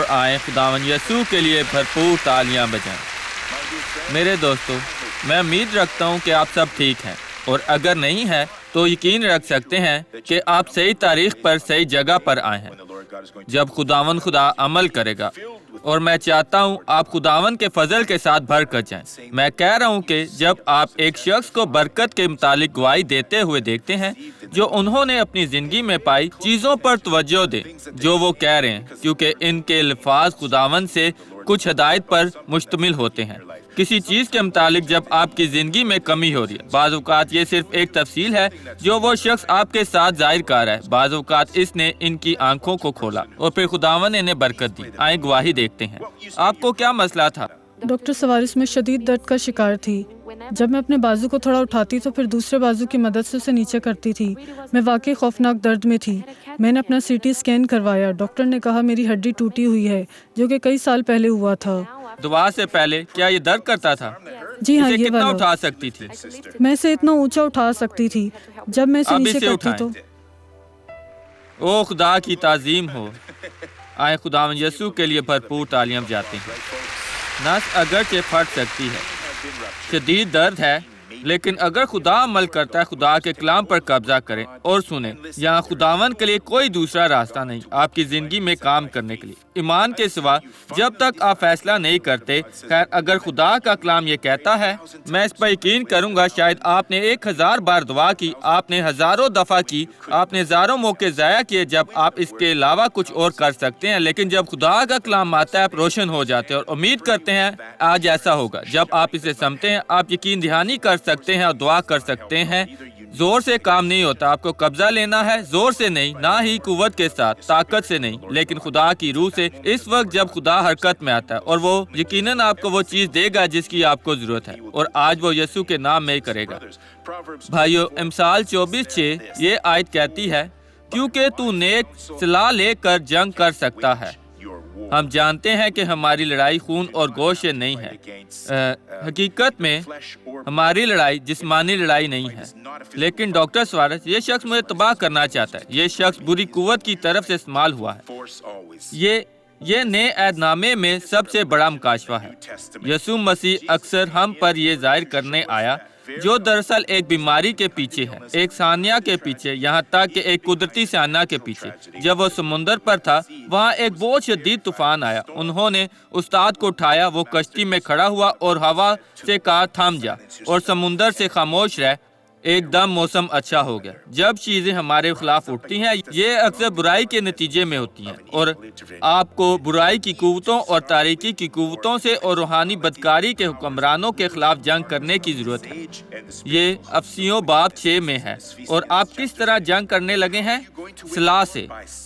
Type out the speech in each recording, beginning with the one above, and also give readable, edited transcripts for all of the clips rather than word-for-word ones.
آئیں خداوند یسوع کے لیے بھرپور تالیاں بجائیں۔ میرے دوستو، میں امید رکھتا ہوں کہ آپ سب ٹھیک ہیں، اور اگر نہیں ہے تو یقین رکھ سکتے ہیں کہ آپ صحیح تاریخ پر صحیح جگہ پر آئے ہیں جب خداوند خدا عمل کرے گا، اور میں چاہتا ہوں آپ خداوند کے فضل کے ساتھ بھر کر جائیں۔ میں کہہ رہا ہوں کہ جب آپ ایک شخص کو برکت کے متعلق گواہی دیتے ہوئے دیکھتے ہیں جو انہوں نے اپنی زندگی میں پائی چیزوں پر توجہ دیں جو وہ کہہ رہے ہیں، کیونکہ ان کے الفاظ خداوند سے کچھ ہدایت پر مشتمل ہوتے ہیں۔ کسی چیز کے متعلق جب آپ کی زندگی میں کمی ہو رہی ہے، بعض اوقات یہ صرف ایک تفصیل ہے جو وہ شخص آپ کے ساتھ ظاہر کر رہا ہے، بعض اوقات اس نے ان کی آنکھوں کو کھولا اور پھر خداوند نے انہیں برکت دی۔ آئیں گواہی دیکھتے ہیں۔ آپ کو کیا مسئلہ تھا؟ ڈاکٹر سوارس، میں شدید درد کا شکار تھی۔ جب میں اپنے بازو کو تھوڑا اٹھاتی تو پھر دوسرے بازو کی مدد سے اسے نیچے کرتی تھی۔ میں واقعی خوفناک درد میں تھی۔ میں نے اپنا CT اسکین کروایا۔ ڈاکٹر نے کہا میری ہڈی ٹوٹی ہوئی ہے، جو کہ کئی سال پہلے ہوا تھا۔ دعا سے پہلے کیا یہ درد کرتا تھا؟ جی ہاں، اسے یہ کتنا والا۔ اٹھا سکتی تھی؟ میں اسے اتنا اونچا اٹھا سکتی تھی۔ جب میں اسے اب نیچے اسے کرتی اٹھائیں۔ تو او خدا کی تعظیم ہو۔ آئیں خداوند یسوع کے لیے بھرپور تالیاں بجاتے ہیں۔ نس اگرچہ پھٹ سکتی ہے، شدید درد ہے، لیکن اگر خدا عمل کرتا ہے، خدا کے کلام پر قبضہ کریں اور سنیں۔ یہاں خداوند کے لیے کوئی دوسرا راستہ نہیں آپ کی زندگی میں کام کرنے کے لیے ایمان کے سوا، جب تک آپ فیصلہ نہیں کرتے۔ خیر، اگر خدا کا کلام یہ کہتا ہے، میں اس پر یقین کروں گا، شاید آپ نے 1000 بار دعا کی، آپ نے ہزاروں دفعہ کی، آپ نے ہزاروں موقع ضائع کیے جب آپ اس کے علاوہ کچھ اور کر سکتے ہیں، لیکن جب خدا کا کلام آتا ہے آپ روشن ہو جاتے ہیں اور امید کرتے ہیں آج ایسا ہوگا۔ جب آپ اسے سمجھتے ہیں، آپ یقین دہانی کر سکتے ہیں اور دعا کر سکتے ہیں۔ زور سے کام نہیں ہوتا، آپ کو قبضہ لینا ہے، زور سے نہیں، نہ ہی قوت کے ساتھ، طاقت سے نہیں، لیکن خدا کی روح سے۔ اس وقت جب خدا حرکت میں آتا ہے، اور وہ یقیناً آپ کو وہ چیز دے گا جس کی آپ کو ضرورت ہے، اور آج وہ یسوع کے نام میں ہی کرے گا۔ بھائیو، امثال 24:6 یہ آیت کہتی ہے، کیونکہ تو نیک صلاح لے کر جنگ کر سکتا ہے۔ ہم جانتے ہیں کہ ہماری لڑائی خون اور گوشت سے نہیں ہے۔ حقیقت میں ہماری لڑائی جسمانی لڑائی نہیں ہے، لیکن ڈاکٹر سوارس، یہ شخص مجھے تباہ کرنا چاہتا ہے، یہ شخص بری قوت کی طرف سے استعمال ہوا ہے۔ یہ نئے عہد نامے میں سب سے بڑا مکاشفہ ہے۔ یسوع مسیح اکثر ہم پر یہ ظاہر کرنے آیا جو دراصل ایک بیماری کے پیچھے ہے، ایک سانیہ کے پیچھے، یہاں تک کہ ایک قدرتی سانیہ کے پیچھے۔ جب وہ سمندر پر تھا، وہاں ایک بہت شدید طوفان آیا۔ انہوں نے استاد کو اٹھایا، وہ کشتی میں کھڑا ہوا اور ہوا سے کہا تھم جا، اور سمندر سے خاموش رہ۔ ایک دم موسم اچھا ہو گیا۔ جب چیزیں ہمارے خلاف اٹھتی ہیں، یہ اکثر برائی کے نتیجے میں ہوتی ہیں، اور آپ کو برائی کی قوتوں اور تاریکی کی قوتوں سے اور روحانی بدکاری کے حکمرانوں کے خلاف جنگ کرنے کی ضرورت ہے۔ یہ افسیوں باب 6 میں ہے۔ اور آپ کس طرح جنگ کرنے لگے ہیں؟ صلاح سے۔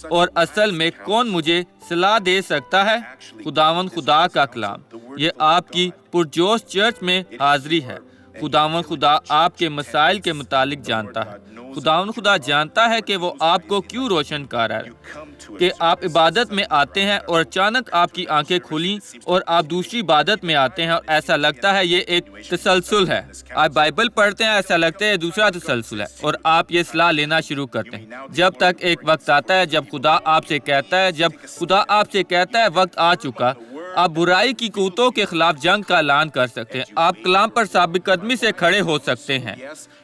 اور اصل میں کون مجھے صلاح دے سکتا ہے؟ خداوند خدا کا کلام۔ یہ آپ کی پرجوش چرچ میں حاضری ہے۔ خداوند خدا آپ کے مسائل کے متعلق جانتا ہے۔ خداوند خدا جانتا ہے کہ وہ آپ کو کیوں روشن کر رہا ہے، کہ آپ عبادت میں آتے ہیں اور اچانک آپ کی آنکھیں کھلیں اور آپ دوسری عبادت میں آتے ہیں، اور ایسا لگتا ہے یہ ایک تسلسل ہے۔ آپ بائبل پڑھتے ہیں، ایسا لگتا ہے یہ دوسرا تسلسل ہے، اور آپ یہ صلاح لینا شروع کرتے ہیں، جب تک ایک وقت آتا ہے جب خدا آپ سے کہتا ہے، جب خدا آپ سے کہتا ہے وقت آ چکا، آپ برائی کی قوتوں کے خلاف جنگ کا اعلان کر سکتے ہیں، آپ کلام پر ثابت قدمی سے کھڑے ہو سکتے ہیں،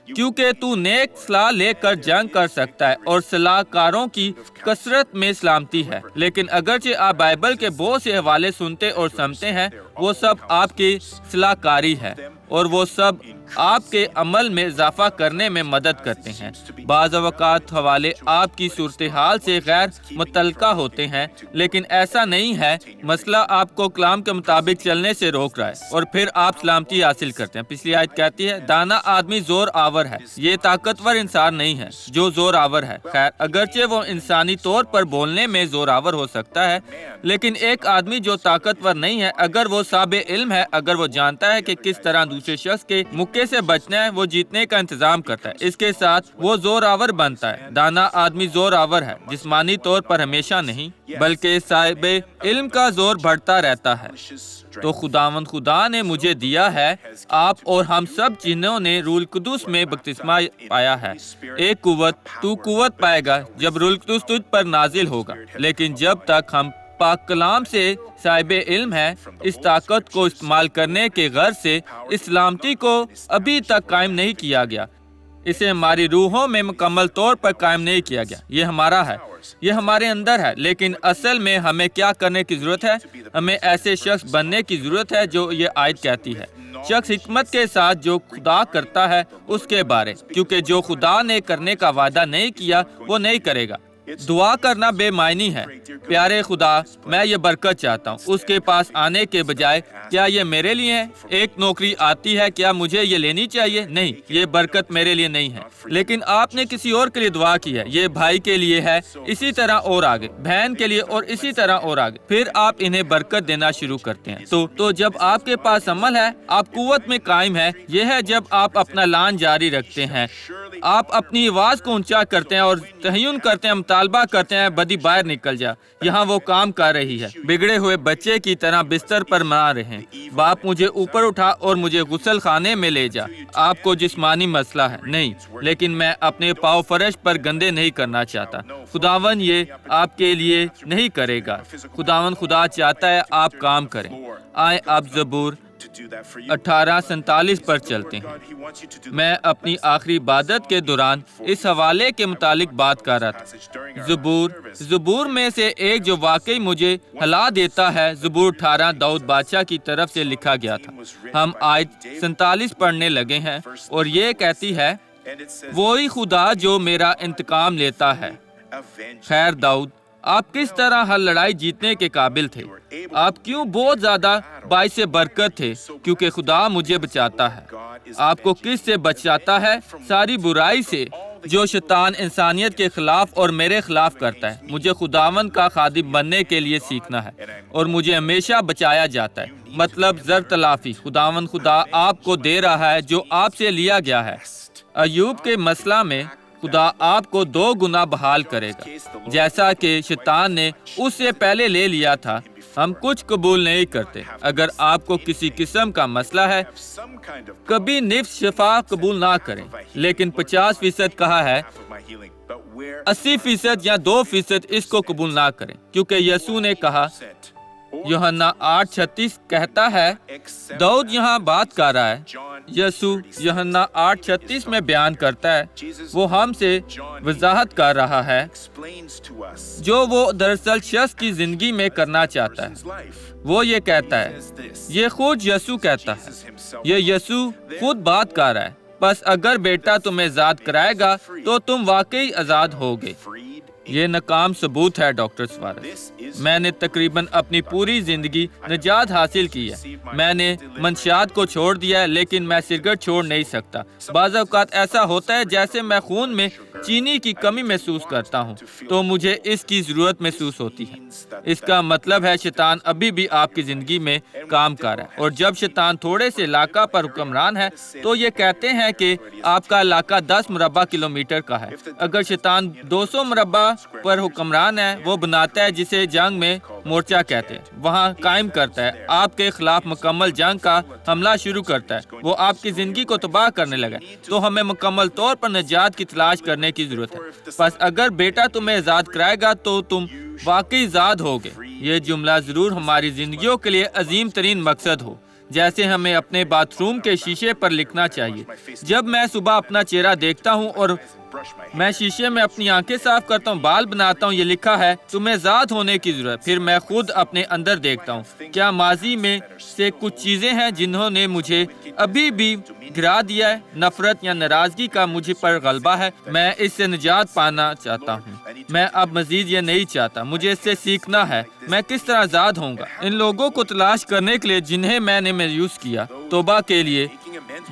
کیونکہ تو نیک صلاح لے کر جنگ کر سکتا ہے، اور صلاح کاروں کی کثرت میں سلامتی ہے۔ لیکن اگرچہ آپ بائبل کے بہت سے حوالے سنتے اور سمجھتے ہیں، وہ سب آپ کی صلاح کاری ہے، اور وہ سب آپ کے عمل میں اضافہ کرنے میں مدد کرتے ہیں۔ بعض اوقات حوالے آپ کی صورتحال سے غیر متعلقہ ہوتے ہیں، لیکن ایسا نہیں ہے۔ مسئلہ آپ کو کلام کے مطابق چلنے سے روک رہا ہے، اور پھر آپ سلامتی حاصل کرتے ہیں۔ پچھلی آیت کہتی ہے، دانا آدمی زور آور ہے، یہ طاقتور انسان نہیں ہے جو زور آور ہے۔ خیر، اگرچہ وہ انسانی طور پر بولنے میں زور آور ہو سکتا ہے، لیکن ایک آدمی جو طاقتور نہیں ہے، اگر وہ صاحب علم ہے، اگر وہ جانتا ہے کہ کس طرح دوسرے شخص کے مکے سے بچنا ہے، وہ جیتنے کا انتظام کرتا ہے، اس کے ساتھ وہ زور آور بنتا ہے۔ دانا آدمی زور آور ہے، جسمانی طور پر ہمیشہ نہیں، بلکہ صاحب علم کا زور بڑھتا رہتا ہے۔ تو خداوند خدا نے مجھے دیا ہے، آپ اور ہم سب جنہوں نے روح القدس میں بپتسمہ پایا ہے، ایک قوت۔ تو قوت پائے گا جب روح القدس تجھ پر نازل ہوگا، لیکن جب تک ہم پاک کلام سے صاحب علم ہے، اس طاقت کو استعمال کرنے کے غرض سے اس سلامتی کو ابھی تک قائم نہیں کیا گیا، اسے ہماری روحوں میں مکمل طور پر قائم نہیں کیا گیا۔ یہ ہمارا ہے، یہ ہمارے اندر ہے، لیکن اصل میں ہمیں کیا کرنے کی ضرورت ہے؟ ہمیں ایسے شخص بننے کی ضرورت ہے جو یہ آیت کہتی ہے، شخص حکمت کے ساتھ جو خدا کرتا ہے اس کے بارے، کیونکہ جو خدا نے کرنے کا وعدہ نہیں کیا وہ نہیں کرے گا۔ دعا کرنا بے معنی ہے، پیارے خدا میں یہ برکت چاہتا ہوں، اس کے پاس آنے کے بجائے کیا یہ میرے لیے ہے؟ ایک نوکری آتی ہے، کیا مجھے یہ لینی چاہیے؟ نہیں، یہ برکت میرے لیے نہیں ہے، لیکن آپ نے کسی اور کے لیے دعا کی ہے، یہ بھائی کے لیے ہے، اسی طرح اور آگے، بہن کے لیے اور اسی طرح اور آگے، پھر آپ انہیں برکت دینا شروع کرتے ہیں۔ تو جب آپ کے پاس عمل ہے، آپ قوت میں قائم ہے، یہ ہے جب آپ اپنا لان جاری رکھتے ہیں، آپ اپنی آواز کو اونچا کرتے ہیں اور تحین کرتے ہیں، مطالبہ کرتے ہیں بدی باہر نکل جا، یہاں وہ کام کر رہی ہے، بگڑے ہوئے بچے کی طرح بستر پر مار رہے ہیں، باپ مجھے اوپر اٹھا اور مجھے غسل خانے میں لے جا۔ آپ کو جسمانی مسئلہ ہے؟ نہیں، لیکن میں اپنے پاؤں فرش پر گندے نہیں کرنا چاہتا۔ خداون یہ آپ کے لیے نہیں کرے گا، خداون خدا چاہتا ہے آپ کام کریں۔ آئیں اب زبور 18:47 پر چلتے ہیں۔ میں اپنی آخری عبادت کے دوران اس حوالے کے متعلق بات کر رہا تھا۔ زبور میں سے ایک جو واقعی مجھے ہلا دیتا ہے، زبور 18 داؤد بادشاہ کی طرف سے لکھا گیا تھا۔ ہم آیت 47 پڑھنے لگے ہیں اور یہ کہتی ہے، وہی خدا جو میرا انتقام لیتا ہے۔ خیر داؤد، آپ کس طرح ہر لڑائی جیتنے کے قابل تھے؟ آپ کیوں بہت زیادہ باعث برکت تھے؟ کیونکہ خدا مجھے بچاتا ہے۔ آپ کو کس سے بچاتا ہے؟ ساری برائی سے جو شیطان انسانیت کے خلاف اور میرے خلاف کرتا ہے۔ مجھے خداوند کا خادم بننے کے لیے سیکھنا ہے اور مجھے ہمیشہ بچایا جاتا ہے، مطلب زر تلافی خداوند خدا آپ کو دے رہا ہے جو آپ سے لیا گیا ہے۔ ایوب کے مسئلہ میں خدا آپ کو 2 گنا بحال کرے گا، جیسا کہ شیطان نے اس سے پہلے لے لیا تھا۔ ہم کچھ قبول نہیں کرتے۔ اگر آپ کو کسی قسم کا مسئلہ ہے، کبھی نفس شفا قبول نہ کریں، لیکن 50% کہا ہے، 80% یا 2% اس کو قبول نہ کریں، کیونکہ یسوع نے کہا، یوحنا 8:36 کہتا ہے، داؤد یہاں بات کر رہا ہے، یسوع یوحنا 8:36 میں بیان کرتا ہے، وہ ہم سے وضاحت کر رہا ہے جو وہ دراصل شخص کی زندگی میں کرنا چاہتا ہے۔ وہ یہ کہتا ہے، یہ خود یسوع کہتا ہے، یہ یسوع خود بات کر رہا ہے، بس اگر بیٹا تمہیں آزاد کرائے گا تو تم واقعی آزاد ہوگے۔ یہ ناکام ثبوت ہے ڈاکٹر سوارز۔ میں نے تقریباً اپنی پوری زندگی نجات حاصل کی ہے۔ میں نے منشیات کو چھوڑ دیا ہے، لیکن میں سگریٹ چھوڑ نہیں سکتا۔ بعض اوقات ایسا ہوتا ہے جیسے میں خون میں چینی کی کمی محسوس کرتا ہوں تو مجھے اس کی ضرورت محسوس ہوتی ہے۔ اس کا مطلب ہے شیطان ابھی بھی آپ کی زندگی میں کام کر رہا ہے، اور جب شیطان تھوڑے سے علاقہ پر حکمران ہے تو یہ کہتے ہیں کہ آپ کا علاقہ 10 مربع کلومیٹر کا ہے۔ اگر شیطان 200 مربع پر حکمران ہے، وہ بناتا ہے جسے جنگ میں مورچہ کہتے ہیں، وہاں قائم کرتا ہے، آپ کے خلاف مکمل جنگ کا حملہ شروع کرتا ہے، وہ آپ کی زندگی کو تباہ کرنے لگا۔ تو ہمیں مکمل طور پر نجات کی تلاش کرنے کی ضرورت ہے۔ بس اگر بیٹا تمہیں آزاد کرائے گا تو تم واقعی آزاد ہوگے۔ یہ جملہ ضرور ہماری زندگیوں کے لیے عظیم ترین مقصد ہو، جیسے ہمیں اپنے باتھ روم کے شیشے پر لکھنا چاہیے۔ جب میں صبح اپنا چہرہ دیکھتا ہوں اور میں شیشے میں اپنی آنکھیں صاف کرتا ہوں، بال بناتا ہوں، یہ لکھا ہے تمہیں آزاد ہونے کی ضرورت۔ پھر میں خود اپنے اندر دیکھتا ہوں، کیا ماضی میں سے کچھ چیزیں ہیں جنہوں نے مجھے ابھی بھی گرا دیا ہے؟ نفرت یا ناراضگی کا مجھے پر غلبہ ہے۔ میں اس سے نجات پانا چاہتا ہوں۔ میں اب مزید یہ نہیں چاہتا، مجھے اس سے سیکھنا ہے میں کس طرح آزاد ہوں گا۔ ان لوگوں کو تلاش کرنے کے لیے جنہیں میں نے مایوس کیا، توبہ کے لیے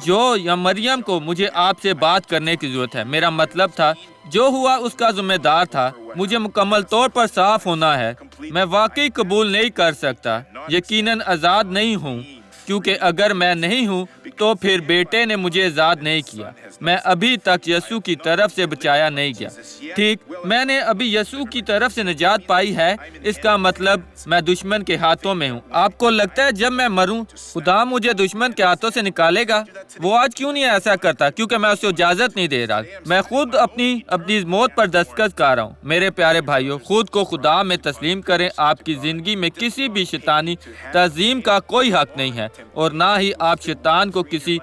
جو یا مریم کو مجھے آپ سے بات کرنے کی ضرورت ہے۔ میرا مطلب تھا جو ہوا اس کا ذمہ دار تھا، مجھے مکمل طور پر صاف ہونا ہے۔ میں واقعی قبول نہیں کر سکتا، یقیناً آزاد نہیں ہوں۔ کیونکہ اگر میں نہیں ہوں تو پھر بیٹے نے مجھے آزاد نہیں کیا. میں ابھی تک یسوع کی طرف سے بچایا نہیں گیا. ٹھیک، میں نے ابھی یسوع کی طرف سے نجات پائی ہے، اس کا مطلب میں دشمن کے ہاتھوں میں ہوں. آپ کو لگتا ہے جب میں مروں خدا مجھے دشمن کے ہاتھوں سے نکالے گا؟ وہ آج کیوں نہیں ایسا کرتا؟ کیونکہ میں اسے اجازت نہیں دے رہا. میں خود اپنی موت پر دستخط کر رہا ہوں. میرے پیارے بھائیوں، خود کو خدا میں تسلیم کریں. آپ کی زندگی میں کسی بھی شیطانی تعظیم کا کوئی حق نہیں ہے، اور نہ ہی آپ شیطان کو کسی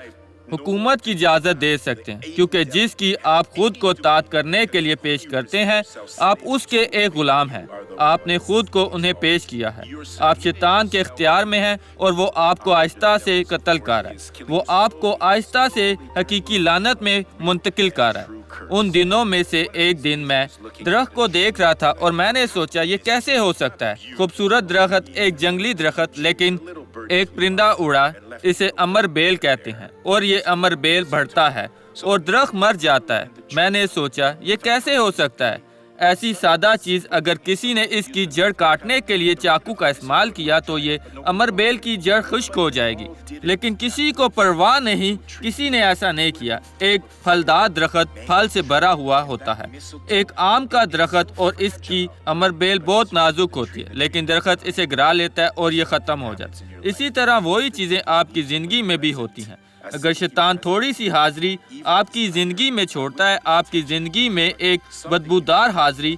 حکومت کی اجازت دے سکتے ہیں، کیونکہ جس کی آپ خود کو اطاعت کرنے کے لیے پیش کرتے ہیں آپ اس کے ایک غلام ہیں. آپ نے خود کو انہیں پیش کیا ہے. آپ شیطان کے اختیار میں ہیں اور وہ آپ کو آہستہ سے قتل کر رہا ہے. وہ آپ کو آہستہ سے حقیقی لعنت میں منتقل کر رہا ہے. ان دنوں میں سے ایک دن میں درخت کو دیکھ رہا تھا اور میں نے سوچا یہ کیسے ہو سکتا ہے. خوبصورت درخت، ایک جنگلی درخت، لیکن ایک پرندہ اڑا، اسے امر بیل کہتے ہیں، اور یہ امر بیل بڑھتا ہے اور درخت مر جاتا ہے. میں نے سوچا یہ کیسے ہو سکتا ہے؟ ایسی سادہ چیز، اگر کسی نے اس کی جڑ کاٹنے کے لیے چاقو کا استعمال کیا تو یہ امر بیل کی جڑ خشک ہو جائے گی، لیکن کسی کو پرواہ نہیں، کسی نے ایسا نہیں کیا. ایک پھلدار درخت پھل سے بھرا ہوا ہوتا ہے، ایک آم کا درخت، اور اس کی امر بیل بہت نازک ہوتی ہے، لیکن درخت اسے گرا لیتا ہے اور یہ ختم ہو جاتا ہے. اسی طرح وہی چیزیں آپ کی زندگی میں بھی ہوتی ہیں. اگر شیطان تھوڑی سی حاضری آپ کی زندگی میں چھوڑتا ہے، آپ کی زندگی میں ایک بدبودار حاضری،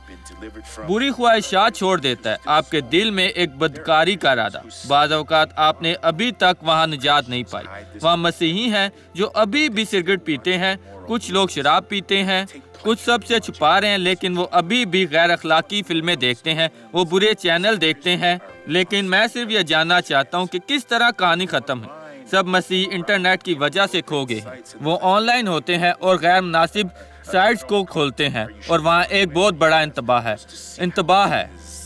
بری خواہشات چھوڑ دیتا ہے، آپ کے دل میں ایک بدکاری کا ارادہ. بعض اوقات آپ نے ابھی تک وہاں نجات نہیں پائی. وہاں مسیحی ہیں جو ابھی بھی سگریٹ پیتے ہیں، کچھ لوگ شراب پیتے ہیں، کچھ سب سے چھپا رہے ہیں، لیکن وہ ابھی بھی غیر اخلاقی فلمیں دیکھتے ہیں، وہ برے چینل دیکھتے ہیں. لیکن میں صرف یہ جاننا چاہتا ہوں کہ کس طرح کہانی ختم ہے. سب مسیح انٹرنیٹ کی وجہ سے کھو گئے ہیں. وہ آن لائن ہوتے ہیں اور غیر مناسب سائٹس کو کھولتے ہیں، اور وہاں ایک بہت بڑا انتباہ ہے.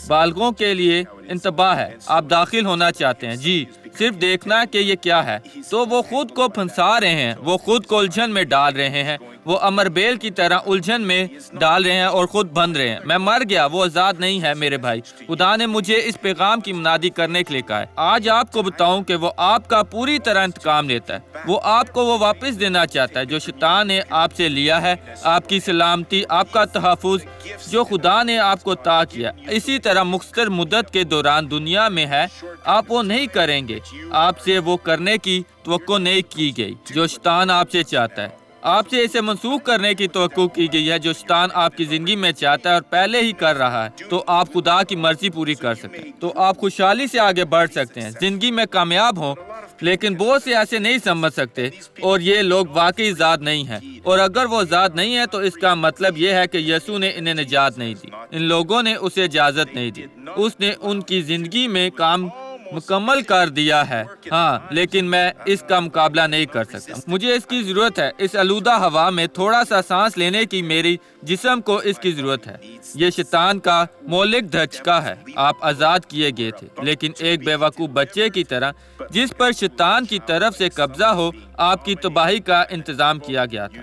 بالغوں کے لیے انتباہ ہے. آپ داخل ہونا چاہتے ہیں، جی، صرف دیکھنا کہ یہ کیا ہے. تو وہ خود کو پھنسا رہے ہیں، وہ خود کو الجھن میں ڈال رہے ہیں، وہ امر بیل کی طرح الجھن میں ڈال رہے ہیں اور خود بند رہے ہیں. میں مر گیا، وہ آزاد نہیں ہے میرے بھائی. خدا نے مجھے اس پیغام کی منادی کرنے کے لیے کہا ہے. آج آپ کو بتاؤں کہ وہ آپ کا پوری طرح انتقام لیتا ہے. وہ آپ کو وہ واپس دینا چاہتا ہے جو شیطان نے آپ سے لیا ہے، آپ کی سلامتی، آپ کا تحفظ جو خدا نے آپ کو عطا کیا. اسی طرح مختصر مدت کے دوران دنیا میں ہے، آپ وہ نہیں کریں گے. آپ سے وہ کرنے کی توقع نہیں کی گئی جو شیطان آپ سے چاہتا ہے. آپ سے اسے منسوخ کرنے کی توقع کی گئی ہے جو شیطان آپ کی زندگی میں چاہتا ہے اور پہلے ہی کر رہا ہے. تو آپ خدا کی مرضی پوری کر سکتے ہیں، تو آپ خوشحالی سے آگے بڑھ سکتے ہیں، زندگی میں کامیاب ہوں. لیکن بہت سے ایسے نہیں سمجھ سکتے، اور یہ لوگ واقعی آزاد نہیں ہیں. اور اگر وہ آزاد نہیں ہے تو اس کا مطلب یہ ہے کہ یسوع نے انہیں نجات نہیں دی. ان لوگوں نے اسے اجازت نہیں دی. اس نے ان کی زندگی میں کام مکمل کر دیا ہے. ہاں، لیکن میں اس کا مقابلہ نہیں کر سکتا. مجھے اس کی ضرورت ہے. اس آلودہ ہوا میں تھوڑا سا سانس لینے کی میری جسم کو اس کی ضرورت ہے. یہ شیطان کا مولک دھچکا ہے. آپ آزاد کیے گئے تھے، لیکن ایک بے وقوف بچے کی طرح جس پر شیطان کی طرف سے قبضہ ہو، آپ کی تباہی کا انتظام کیا گیا تھا.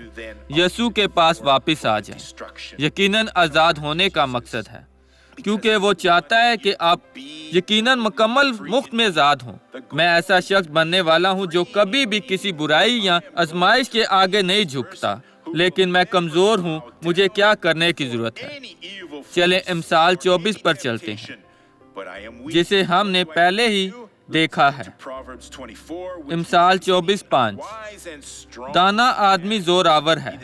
یسوع کے پاس واپس آ جائیں. یقیناً آزاد ہونے کا مقصد ہے، کیونکہ وہ چاہتا ہے کہ آپ یقیناً مکمل مفت میں آزاد ہوں. میں ایسا شخص بننے والا ہوں جو کبھی بھی کسی برائی یا آزمائش کے آگے نہیں جھکتا. لیکن میں کمزور ہوں، مجھے کیا کرنے کی ضرورت ہے؟ چلیں امثال 24 پر چلتے ہیں، جسے ہم نے پہلے ہی دیکھا ہے. امثال 24:5. دانا آدمی زور آور ہے،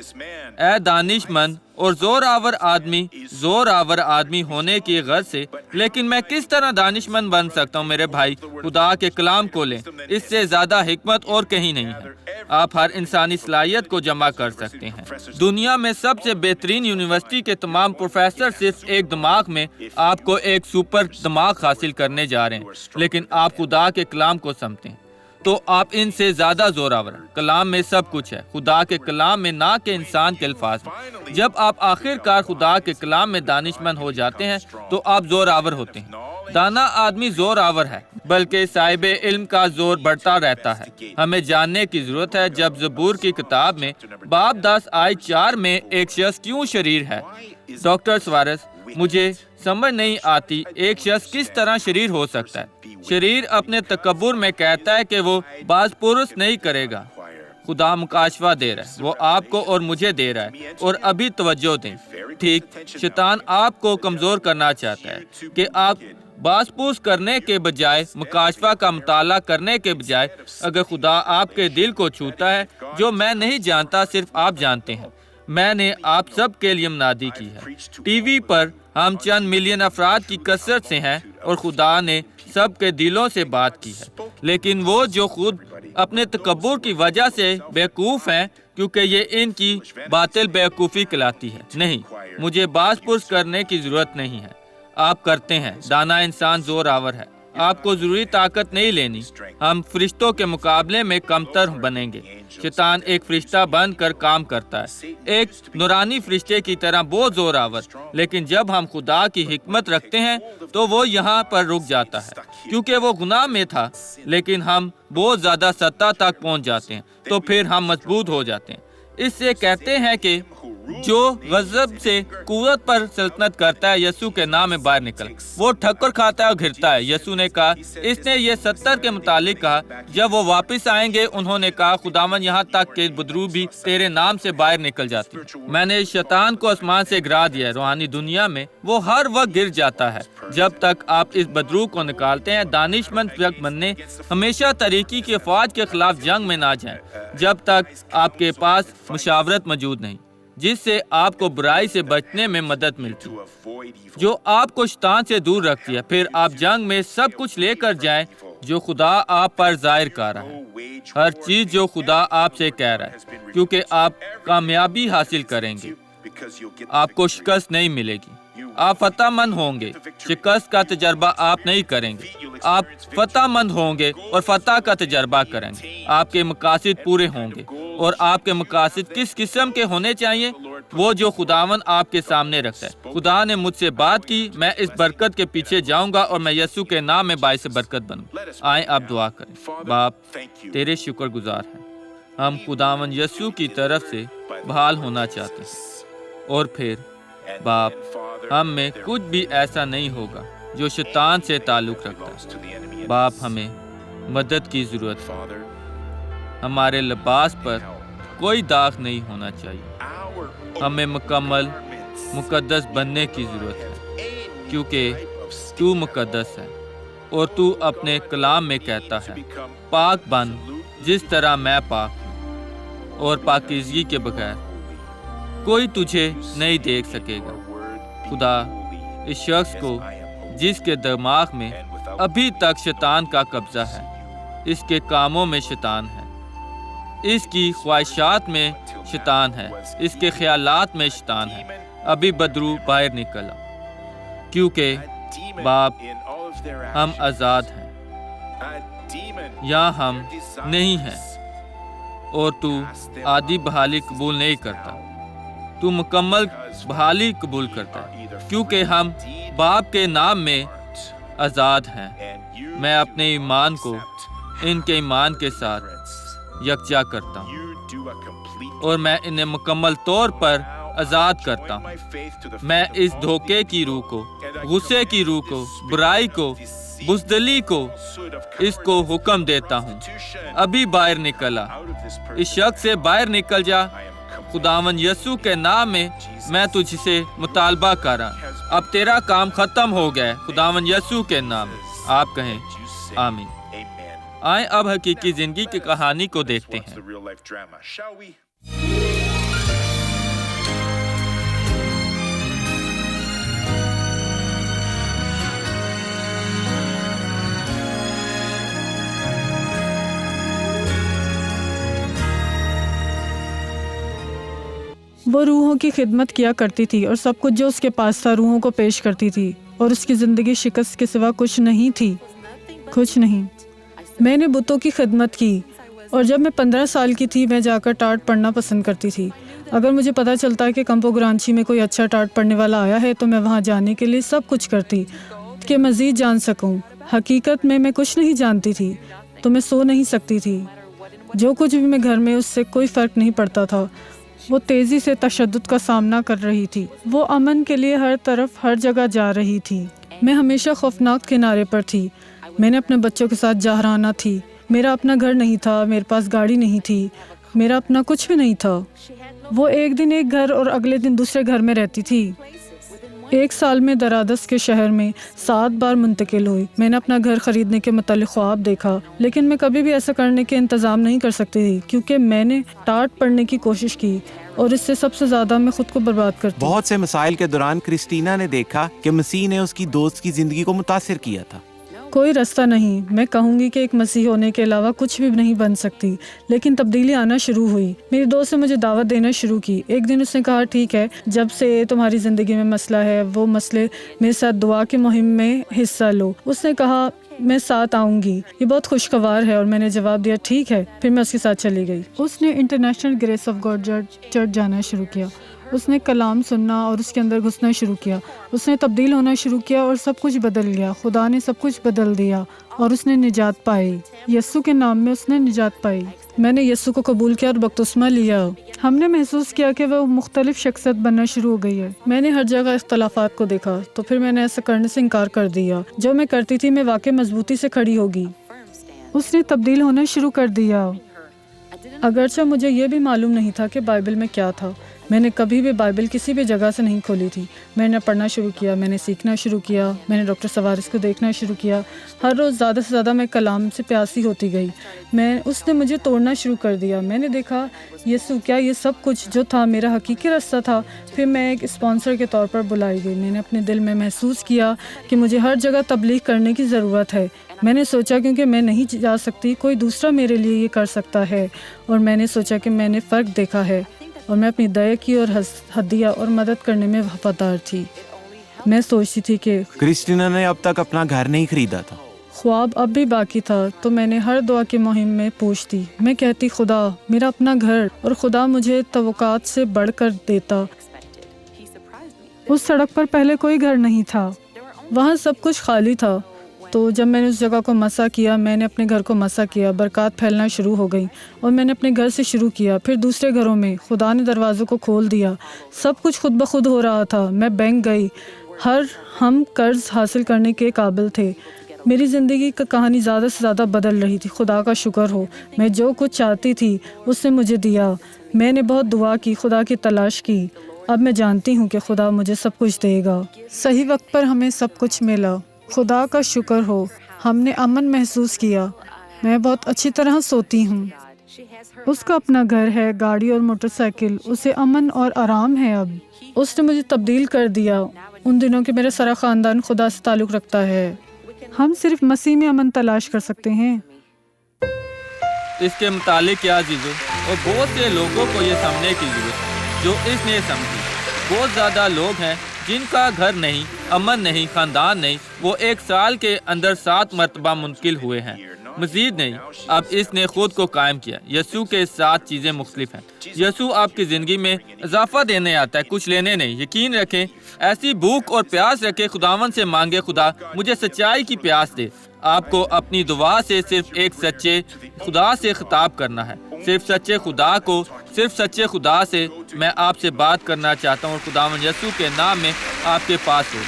اے دانش مند اور زور آور آدمی ہونے کی غرض سے. لیکن میں کس طرح دانش مند بن سکتا ہوں میرے بھائی؟ خدا کے کلام کو لیں، اس سے زیادہ حکمت اور کہیں نہیں ہے. آپ ہر انسانی صلاحیت کو جمع کر سکتے ہیں. دنیا میں سب سے بہترین یونیورسٹی کے تمام پروفیسر صرف ایک دماغ میں آپ کو ایک سپر دماغ حاصل کرنے جا رہے ہیں، لیکن آپ خدا کے کلام کو سمجھتے ہیں تو آپ ان سے زیادہ زور آور ہیں. کلام میں سب کچھ ہے، خدا کے کلام میں، نہ کہ انسان کے الفاظ میں. جب آپ آخر کار خدا کے کلام میں دانش مند ہو جاتے ہیں تو آپ زور آور ہوتے ہیں. دانا آدمی زور آور ہے، بلکہ صاحب علم کا زور بڑھتا رہتا ہے. ہمیں جاننے کی ضرورت ہے جب زبور کی کتاب میں باب 10 آیت 4 میں ایک شخص کیوں شریر ہے. ڈاکٹر سوارس، مجھے سمجھ نہیں آتی ایک شخص کس طرح شریر ہو سکتا ہے۔ شریر اپنے تکبر میں کہتا ہے کہ وہ باز پرس نہیں کرے گا۔ خدا مکاشفہ دے رہا ہے، وہ آپ کو اور مجھے دے رہا ہے، اور ابھی توجہ دیں۔ ٹھیک، شیطان آپ کو کمزور کرنا چاہتا ہے کہ آپ باز پوس کرنے کے بجائے، مکاشفہ کا مطالعہ کرنے کے بجائے، اگر خدا آپ کے دل کو چھوتا ہے، جو میں نہیں جانتا صرف آپ جانتے ہیں۔ میں نے آپ سب کے لیے منادی کی ہے۔ ٹی وی پر ہم چند ملین افراد کی کثرت سے ہیں اور خدا نے سب کے دلوں سے بات کی ہے، لیکن وہ جو خود اپنے تکبر کی وجہ سے بیوقوف ہیں، کیونکہ یہ ان کی باطل بیوقوفی کہلاتی ہے۔ نہیں، مجھے باز پرس کرنے کی ضرورت نہیں ہے، آپ کرتے ہیں۔ دانا انسان زور آور ہے، آپ کو ضروری طاقت نہیں لینی۔ ہم فرشتوں کے مقابلے میں کمتر بنیں گے۔ شیطان ایک فرشتہ بن کر کام کرتا ہے، ایک نورانی فرشتے کی طرح بہت زور آور، لیکن جب ہم خدا کی حکمت رکھتے ہیں تو وہ یہاں پر رک جاتا ہے، کیونکہ وہ گناہ میں تھا، لیکن ہم بہت زیادہ سطح تک پہنچ جاتے ہیں تو پھر ہم مضبوط ہو جاتے ہیں۔ اس سے کہتے ہیں کہ جو غضب سے قوت پر سلطنت کرتا ہے، یسوع کے نام میں باہر نکل۔ وہ ٹھکر کھاتا ہے اور گرتا ہے۔ یسوع نے کہا، اس نے یہ 70 کے متعلق کہا، جب وہ واپس آئیں گے انہوں نے کہا، خداوند یہاں تک کہ بدرو بھی تیرے نام سے باہر نکل جاتی۔ میں نے شیطان کو آسمان سے گرا دیا ہے۔ روحانی دنیا میں وہ ہر وقت گر جاتا ہے۔ جب تک آپ اس بدرو کو نکالتے ہیں، دانشمند شخص بننے، ہمیشہ طریقی کی افواج کے خلاف جنگ میں نہ جائیں، جب تک آپ کے پاس مشاورت موجود نہیں جس سے آپ کو برائی سے بچنے میں مدد ملتی، جو آپ کو شیطان سے دور رکھتی ہے۔ پھر آپ جنگ میں سب کچھ لے کر جائیں جو خدا آپ پر ظاہر کر رہا ہے، ہر چیز جو خدا آپ سے کہہ رہا ہے، کیونکہ آپ کامیابی حاصل کریں گے، آپ کو شکست نہیں ملے گی، آپ فتح مند ہوں گے۔ شکست کا تجربہ آپ نہیں کریں گے، آپ فتح مند ہوں گے اور فتح کا تجربہ کریں گے۔ آپ کے مقاصد پورے ہوں گے، اور آپ کے مقاصد کس قسم کے ہونے چاہیے؟ وہ جو خداوند آپ کے سامنے رکھتا ہے۔ خدا نے مجھ سے بات کی، میں اس برکت کے پیچھے جاؤں گا اور میں یسوع کے نام میں باعث برکت بنوں۔ آئیں آپ دعا کریں۔ باپ، تیرے شکر گزار ہیں، ہم خداوند یسوع کی طرف سے بحال ہونا چاہتے ہیں، اور پھر باپ ہم میں کچھ بھی ایسا نہیں ہوگا جو شیطان سے تعلق رکھتا ہے۔ باپ ہمیں مدد کی ضرورت ہے، ہمارے لباس پر کوئی داغ نہیں ہونا چاہیے، ہمیں مکمل مقدس بننے کی ضرورت ہے، کیونکہ تو مقدس ہے اور تو اپنے کلام میں کہتا ہے، پاک بن جس طرح میں پاک ہوں، اور پاکیزگی کے بغیر کوئی تجھے نہیں دیکھ سکے گا۔ خدا، اس شخص کو جس کے دماغ میں ابھی تک شیطان کا قبضہ ہے، اس کے کاموں میں شیطان ہے، اس کی خواہشات میں شیطان ہے، اس کے خیالات میں شیطان ہے، ابھی بدرو باہر نکلا، کیونکہ باپ ہم آزاد ہیں، یا ہم نہیں ہیں، اور تو آدھی بحالی قبول نہیں کرتا، تو مکمل بحالی قبول کرتا ہے، کیونکہ ہم باپ کے نام میں آزاد ہیں۔ میں اپنے ایمان کو ان کے ایمان کے ساتھ یکجا کرتا ہوں، اور میں انہیں مکمل طور پر آزاد کرتا ہوں۔ میں اس دھوکے کی روح کو، غصے کی روح کو، برائی کو، بزدلی کو، اس کو حکم دیتا ہوں، ابھی باہر نکلا، اس شخص سے باہر نکل جا۔ خداوند یسوع کے نام میں تجھ سے مطالبہ کر رہا، اب تیرا کام ختم ہو گیا ہے، خداوند یسوع کے نام میں۔ آپ کہیں آمین۔ آئیں اب حقیقی زندگی کی کہانی کو دیکھتے ہیں۔ وہ روحوں کی خدمت کیا کرتی تھی اور سب کچھ جو اس کے پاس تھا روحوں کو پیش کرتی تھی، اور اس کی زندگی شکست کے سوا کچھ نہیں تھی، کچھ نہیں۔ میں نے بتوں کی خدمت کی، اور جب میں 15 سال کی تھی میں جا کر ٹاٹ پڑھنا پسند کرتی تھی۔ اگر مجھے پتہ چلتا کہ کمپو گرانچی میں کوئی اچھا ٹاٹ پڑھنے والا آیا ہے تو میں وہاں جانے کے لیے سب کچھ کرتی کہ مزید جان سکوں۔ حقیقت میں کچھ نہیں جانتی تھی تو میں سو نہیں سکتی تھی۔ جو کچھ بھی میں گھر میں، اس سے کوئی فرق نہیں پڑتا تھا۔ وہ تیزی سے تشدد کا سامنا کر رہی تھی، وہ امن کے لیے ہر طرف ہر جگہ جا رہی تھی۔ میں ہمیشہ خوفناک کنارے پر تھی، میں نے اپنے بچوں کے ساتھ جاہرانہ تھی، میرا اپنا گھر نہیں تھا، میرے پاس گاڑی نہیں تھی، میرا اپنا کچھ بھی نہیں تھا۔ وہ ایک دن ایک گھر اور اگلے دن دوسرے گھر میں رہتی تھی۔ 1 سال میں درادس کے شہر میں 7 بار منتقل ہوئی۔ میں نے اپنا گھر خریدنے کے متعلق خواب دیکھا، لیکن میں کبھی بھی ایسا کرنے کے انتظام نہیں کر سکتی تھی کیونکہ میں نے ٹاٹ پڑھنے کی کوشش کی اور اس سے سب سے زیادہ میں خود کو برباد کرتی۔ بہت سے مسائل کے دوران کرسٹینا نے دیکھا کہ مسیح نے اس کی دوست کی زندگی کو متاثر کیا تھا۔ کوئی راستہ نہیں، میں کہوں گی کہ ایک مسیح ہونے کے علاوہ کچھ بھی نہیں بن سکتی، لیکن تبدیلی آنا شروع ہوئی۔ میری دوست نے مجھے دعوت دینا شروع کی۔ ایک دن اس نے کہا، ٹھیک ہے، جب سے تمہاری زندگی میں مسئلہ ہے، وہ مسئلے میرے ساتھ دعا کی مہم میں حصہ لو۔ اس نے کہا، میں ساتھ آؤں گی، یہ بہت خوشگوار ہے، اور میں نے جواب دیا، ٹھیک ہے۔ پھر میں اس کے ساتھ چلی گئی۔ اس نے international grace of God church جانا شروع کیا۔ اس نے کلام سننا اور اس کے اندر گھسنا شروع کیا۔ اس نے تبدیل ہونا شروع کیا اور سب کچھ بدل گیا۔ خدا نے سب کچھ بدل دیا اور اس نے نجات پائی۔ یسوع کے نام میں اس نے نجات پائی۔ میں نے یسوع کو قبول کیا اور بپتسمہ لیا۔ ہم نے محسوس کیا کہ وہ مختلف شخصیت بننا شروع ہو گئی ہے۔ میں نے ہر جگہ اختلافات کو دیکھا، تو پھر میں نے ایسا کرنے سے انکار کر دیا۔ جو میں کرتی تھی میں واقعی مضبوطی سے کھڑی ہوگی۔ اس نے تبدیل ہونا شروع کر دیا۔ اگرچہ مجھے یہ بھی معلوم نہیں تھا کہ بائبل میں کیا تھا۔ میں نے کبھی بھی بائبل کسی بھی جگہ سے نہیں کھولی تھی۔ میں نے پڑھنا شروع کیا، میں نے سیکھنا شروع کیا، میں نے ڈاکٹر سوارس کو دیکھنا شروع کیا۔ ہر روز زیادہ سے زیادہ میں کلام سے پیاسی ہوتی گئی۔ اس نے مجھے توڑنا شروع کر دیا۔ میں نے دیکھا، یسوع، کیا یہ سب کچھ جو تھا میرا حقیقی راستہ تھا؟ پھر میں ایک اسپانسر کے طور پر بلائی گئی۔ میں نے اپنے دل میں محسوس کیا کہ مجھے ہر جگہ تبلیغ کرنے کی ضرورت ہے۔ میں نے سوچا کیونکہ میں نہیں جا سکتی، کوئی دوسرا میرے لیے یہ کر سکتا ہے، اور میں نے سوچا کہ میں نے فرق دیکھا ہے، اور میں اپنی دیا کی اور ہدیہ اور مدد کرنے میں وفادار تھی۔ میں سوچتی تھی کہ کرسٹینا نے اب تک اپنا گھر نہیں خریدا تھا۔ خواب اب بھی باقی تھا، تو میں نے ہر دعا کی مہم میں پوچھتی۔ میں کہتی، خدا، میرا اپنا گھر، اور خدا مجھے توقعات سے بڑھ کر دیتا۔ اس سڑک پر پہلے کوئی گھر نہیں تھا، وہاں سب کچھ خالی تھا۔ تو جب میں نے اس جگہ کو مسح کیا، میں نے اپنے گھر کو مسح کیا، برکات پھیلنا شروع ہو گئی، اور میں نے اپنے گھر سے شروع کیا، پھر دوسرے گھروں میں۔ خدا نے دروازوں کو کھول دیا، سب کچھ خود بخود ہو رہا تھا۔ میں بینک گئی، ہم قرض حاصل کرنے کے قابل تھے۔ میری زندگی کا کہانی زیادہ سے زیادہ بدل رہی تھی۔ خدا کا شکر ہو، میں جو کچھ چاہتی تھی اس نے مجھے دیا۔ میں نے بہت دعا کی، خدا کی تلاش کی۔ اب میں جانتی ہوں کہ خدا مجھے سب کچھ دے گا۔ صحیح وقت پر ہمیں سب کچھ ملا۔ خدا کا شکر ہو، ہم نے امن محسوس کیا۔ میں بہت اچھی طرح سوتی ہوں۔ اس کا اپنا گھر ہے، گاڑی اور موٹر سائیکل، اسے امن اور آرام ہے۔ اب اس نے مجھے تبدیل کر دیا۔ ان دنوں کے میرا سارا خاندان خدا سے تعلق رکھتا ہے۔ ہم صرف مسیح میں امن تلاش کر سکتے ہیں۔ اس کے متعلق کیا عزیزو، اور بہت سے لوگوں کو یہ سمجھنے کی ضرورت ہے جو اس نے سمجھی۔ بہت زیادہ لوگ ہیں جن کا گھر نہیں، امن نہیں، خاندان نہیں، وہ 1 سال کے اندر 7 مرتبہ منتقل ہوئے ہیں۔ مزید نہیں، اب اس نے خود کو قائم کیا۔ یسوع کے ساتھ چیزیں مختلف ہیں۔ یسوع آپ کی زندگی میں اضافہ دینے آتا ہے، کچھ لینے نہیں۔ یقین رکھیں، ایسی بھوک اور پیاس رکھے، خداوند سے مانگے، خدا مجھے سچائی کی پیاس دے۔ آپ کو اپنی دعا سے صرف ایک سچے خدا سے خطاب کرنا ہے، صرف سچے خدا سے میں آپ سے بات کرنا چاہتا ہوں، اور خداوند یسوع کے نام میں آپ کے پاس ہو۔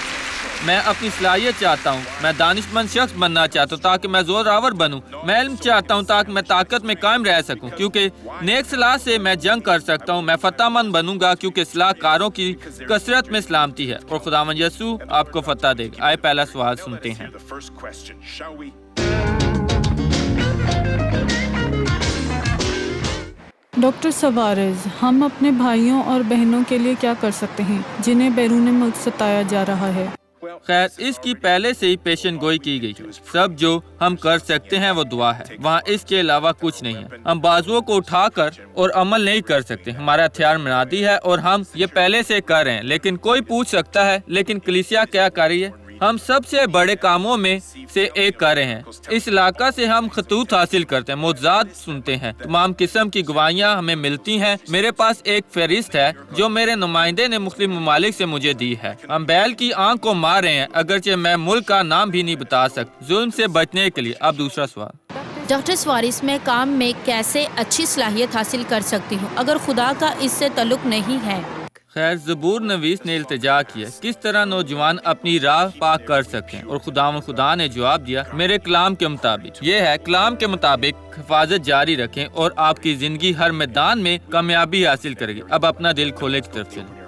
میں اپنی صلاحیت چاہتا ہوں، میں دانش مند شخص بننا چاہتا ہوں تاکہ میں زور آور بنوں۔ میں علم چاہتا ہوں تاکہ میں طاقت میں قائم رہ سکوں، کیونکہ نیک صلاح سے میں جنگ کر سکتا ہوں۔ میں فتح مند بنوں گا کیونکہ صلاح کاروں کی کثرت میں سلامتی ہے، اور خداوند یسوع آپ کو فتح دے گا۔ آئے پہلا سوال سنتے ہیں۔ ڈاکٹر سوارز، ہم اپنے بھائیوں اور بہنوں کے لیے کیا کر سکتے ہیں جنہیں بیرون ملک ستایا جا رہا ہے؟ خیر، اس کی پہلے سے ہی پیشن گوئی کی گئی ہے۔ سب جو ہم کر سکتے ہیں وہ دعا ہے، وہاں اس کے علاوہ کچھ نہیں ہے۔ ہم بازوؤں کو اٹھا کر اور عمل نہیں کر سکتے، ہمارا ہتھیار منادی ہے اور ہم یہ پہلے سے کر رہے ہیں۔ لیکن کوئی پوچھ سکتا ہے، لیکن کلیسیا کیا کر رہی ہے؟ ہم سب سے بڑے کاموں میں سے ایک کر رہے ہیں۔ اس علاقہ سے ہم خطوط حاصل کرتے ہیں، معجزات سنتے ہیں، تمام قسم کی گواہیاں ہمیں ملتی ہیں۔ میرے پاس ایک فہرست ہے جو میرے نمائندے نے مختلف ممالک سے مجھے دی ہے۔ ہم بیل کی آنکھ کو مار رہے ہیں، اگرچہ میں ملک کا نام بھی نہیں بتا سکتا، ظلم سے بچنے کے لیے۔ اب دوسرا سوال۔ ڈاکٹر سوارس میں کام میں کیسے اچھی صلاحیت حاصل کر سکتی ہوں اگر خدا کا اس سے تعلق نہیں ہے؟ خیر زبور نویس نے التجا کیا کس طرح نوجوان اپنی راہ پاک کر سکتے ہیں، اور خدا نے جواب دیا میرے کلام کے مطابق، یہ ہے کلام کے مطابق حفاظت جاری رکھیں اور آپ کی زندگی ہر میدان میں کامیابی حاصل کرے گی۔ اب اپنا دل کھولے کی طرف چلیں۔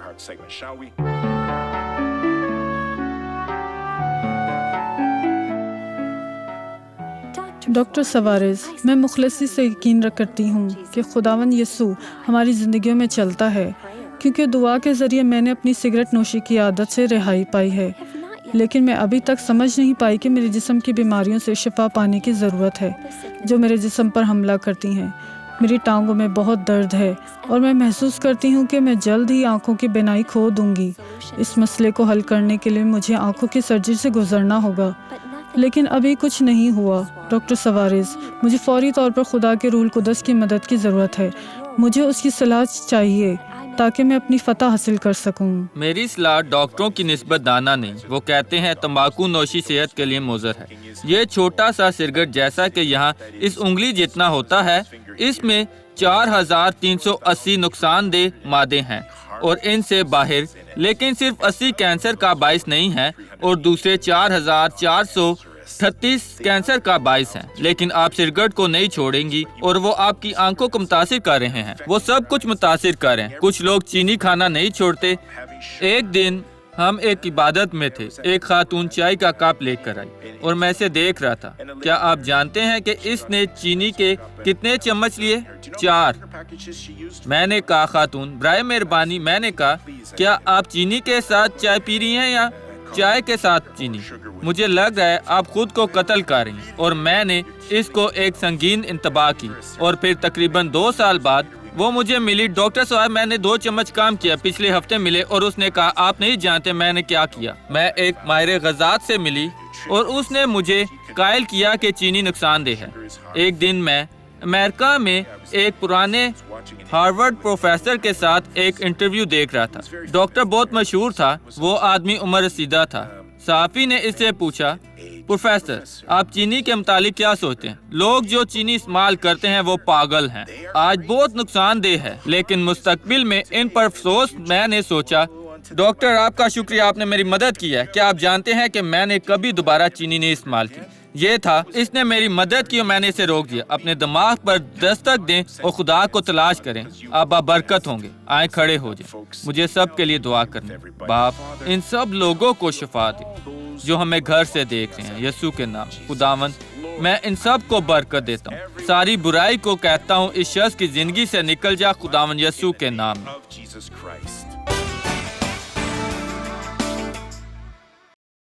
ڈاکٹر سوارز، میں مخلصی سے یقین کرتی ہوں کہ خداوند یسوع ہماری زندگیوں میں چلتا ہے، کیونکہ دعا کے ذریعے میں نے اپنی سگریٹ نوشی کی عادت سے رہائی پائی ہے، لیکن میں ابھی تک سمجھ نہیں پائی کہ میرے جسم کی بیماریوں سے شفا پانے کی ضرورت ہے جو میرے جسم پر حملہ کرتی ہیں۔ میری ٹانگوں میں بہت درد ہے اور میں محسوس کرتی ہوں کہ میں جلد ہی آنکھوں کی بینائی کھو دوں گی۔ اس مسئلے کو حل کرنے کے لیے مجھے آنکھوں کی سرجری سے گزرنا ہوگا، لیکن ابھی کچھ نہیں ہوا۔ ڈاکٹر سوارز، مجھے فوری طور پر خدا کے روح القدس کی مدد کی ضرورت ہے۔ مجھے اس کی صلاح چاہیے تاکہ میں اپنی فتح حاصل کر سکوں۔ میری صلاح ڈاکٹروں کی نسبت دانہ نہیں، وہ کہتے ہیں تمباکو نوشی صحت کے لیے مضر ہے۔ یہ چھوٹا سا سگریٹ جیسا کہ یہاں اس انگلی جتنا ہوتا ہے، اس میں 4380 نقصان دہ مادے ہیں اور ان سے باہر، لیکن صرف 80 کینسر کا باعث نہیں ہے اور دوسرے 4438 کینسر کا باعث ہیں۔ لیکن آپ سگریٹ کو نہیں چھوڑیں گی اور وہ آپ کی آنکھوں کو متاثر کر رہے ہیں، وہ سب کچھ متاثر کر رہے ہیں۔ کچھ لوگ چینی کھانا نہیں چھوڑتے۔ ایک دن ہم ایک عبادت میں تھے، ایک خاتون چائے کا کپ لے کر آئی اور میں اسے دیکھ رہا تھا۔ کیا آپ جانتے ہیں کہ اس نے چینی کے کتنے چمچ لیے؟ 4۔ میں نے کہا خاتون برائے مہربانی، میں نے کہا کیا آپ چینی کے ساتھ چائے پی رہی ہیں یا چائے کے ساتھ چینی؟ مجھے لگ رہا ہے آپ خود کو قتل کر رہی ہیں۔ اور میں نے اس کو ایک سنگین انتباہ کی اور پھر تقریباً 2 سال بعد وہ مجھے ملی۔ ڈاکٹر صاحب میں نے 2 چمچ کام کیا، پچھلے ہفتے ملے اور اس نے کہا آپ نہیں جانتے میں نے کیا کیا۔ میں ایک ماہر غذات سے ملی اور اس نے مجھے قائل کیا کہ چینی نقصان دہ ہے۔ ایک دن میں امریکہ میں ایک پرانے ہارورڈ پروفیسر کے ساتھ ایک انٹرویو دیکھ رہا تھا۔ ڈاکٹر بہت مشہور تھا، وہ آدمی عمر رسیدہ تھا۔ صحافی نے اس سے پوچھا پروفیسر آپ چینی کے متعلق کیا سوچتے ہیں؟ لوگ جو چینی استعمال کرتے ہیں وہ پاگل ہیں، آج بہت نقصان دہ ہے، لیکن مستقبل میں ان پر افسوس۔ میں نے سوچا ڈاکٹر آپ کا شکریہ، آپ نے میری مدد کی ہے۔ کیا آپ جانتے ہیں کہ میں نے کبھی دوبارہ چینی نہیں استعمال کی؟ یہ تھا اس نے میری مدد کی اور میں نے اسے روک دیا۔ اپنے دماغ پر دستک دیں اور خدا کو تلاش کریں، آپ بابرکت ہوں گے۔ آئیں کھڑے ہو جائیں، مجھے سب کے لیے دعا کرنے۔ باپ ان سب لوگوں کو شفا دے جو ہمیں گھر سے دیکھ رہے ہیں، یسوع کے نام۔ خداوند میں ان سب کو برکت دیتا ہوں، ساری برائی کو کہتا ہوں اس شخص کی زندگی سے نکل جا خداوند یسوع کے نام میں۔